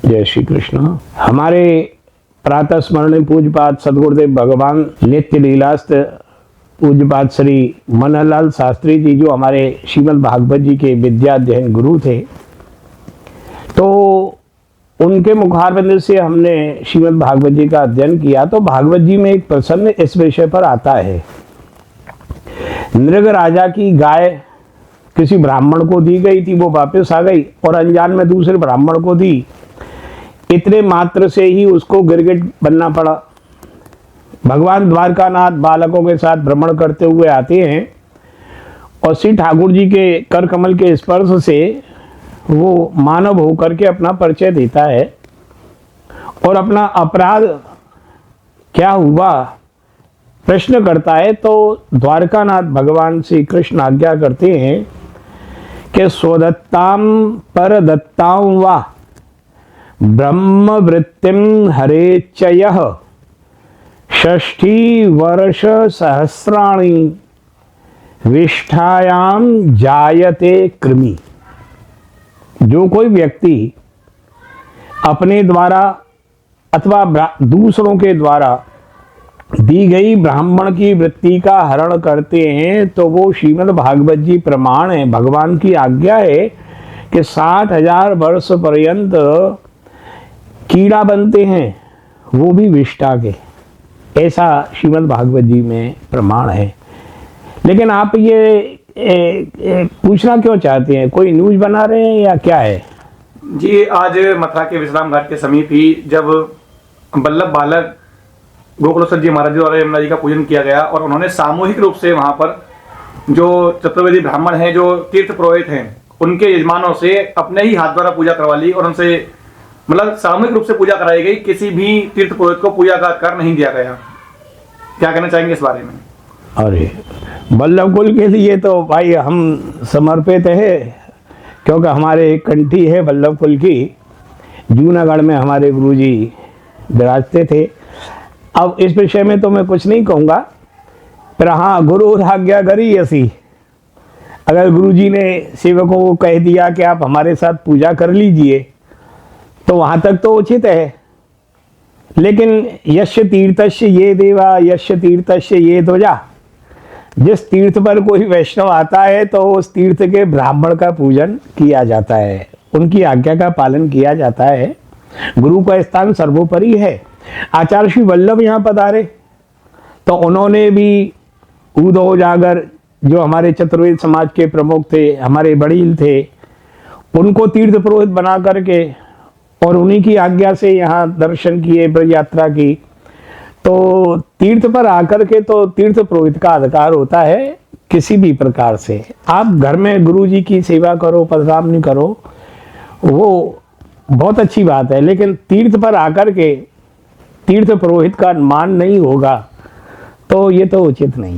जय श्री कृष्ण। हमारे प्रातः स्मरणीय पूज्यपाद सदगुरुदेव भगवान नित्य लीलास्त पूज्यपाद श्री मनहरलाल शास्त्री जी, जो हमारे श्रीमद् भागवत जी के विद्या अध्ययन गुरु थे, तो उनके मुखारबिंद से हमने श्रीमद् भागवत जी का अध्ययन किया। तो भागवत जी में एक प्रसंग इस विषय पर आता है। नृग राजा की गाय किसी ब्राह्मण को दी गई थी, वो वापस आ गई और अनजान में दूसरे ब्राह्मण को दी। इतने मात्र से ही उसको गिरगिट बनना पड़ा। भगवान द्वारकानाथ बालकों के साथ भ्रमण करते हुए आते हैं और श्री ठाकुर जी के कर कमल के स्पर्श से वो मानव होकर के अपना परिचय देता है और अपना अपराध क्या हुआ प्रश्न करता है। तो द्वारकानाथ भगवान श्री कृष्ण आज्ञा करते हैं कि स्वदत्ताम परदत्तां वा ब्रह्मवृत्तिं हरेच्चयः षष्ठी वर्ष सहस्राणि विष्ठायाम जायते कृमि। जो कोई व्यक्ति अपने द्वारा अथवा दूसरों के द्वारा दी गई ब्राह्मण की वृत्ति का हरण करते हैं तो वो श्रीमद् भागवत जी प्रमाण है, भगवान की आज्ञा है कि 60,000 वर्ष पर्यंत कीड़ा बनते हैं, वो भी विष्ठा के। ऐसा श्रीमद् भागवत जी में प्रमाण है। लेकिन आप ये पूछना क्यों चाहते हैं? कोई न्यूज बना रहे हैं या क्या है? जी, आज मथुरा के विश्राम घाट के समीप ही जब वल्लभ बालक गोकुलेश्वर जी महाराज द्वारा यमुना जी का पूजन किया गया और उन्होंने सामूहिक रूप से वहां पर जो चतुर्वेदी ब्राह्मण हैं, जो तीर्थ पुरोहित हैं, उनके यजमानों से अपने ही हाथ द्वारा पूजा करवा ली और उनसे मतलब सामूहिक रूप से पूजा कराई गई। किसी भी तीर्थ पुरोहित को पूजा का अधिकार नहीं दिया गया। क्या कहना चाहेंगे इस बारे में? अरे वल्लभ कुल के लिए तो भाई हम समर्पित है, क्योंकि हमारे कंठी है वल्लभ कुल की। जूनागढ़ में हमारे गुरुजी विराजते थे। अब इस विषय में तो मैं कुछ नहीं कहूँगा, पर हाँ, गुरु आज्ञा करी ऐसी। अगर गुरुजी ने सेवकों को कह दिया कि आप हमारे साथ पूजा कर लीजिए तो वहाँ तक तो उचित है। लेकिन यश तीर्थस्य ये देवा यश तीर्थस्य ये ध्वजा, जिस तीर्थ पर कोई वैष्णव आता है तो उस तीर्थ के ब्राह्मण का पूजन किया जाता है, उनकी आज्ञा का पालन किया जाता है। गुरु का स्थान सर्वोपरि है। आचार्य श्री वल्लभ यहाँ पधारे तो उन्होंने भी उदो उजागर, जो हमारे चतुर्वेद समाज के प्रमुख थे, हमारे वडील थे, उनको तीर्थ पुरोहित बना करके और उन्हीं की आज्ञा से यहाँ दर्शन किए, ब्रज यात्रा की। तो तीर्थ पर आकर के तो तीर्थ पुरोहित का अधिकार होता है किसी भी प्रकार से। आप घर में गुरु जी की सेवा करो, पधरामनी करो, वो बहुत अच्छी बात है। लेकिन तीर्थ पर आकर के तीर्थ पुरोहित का मान नहीं होगा तो ये तो उचित नहीं।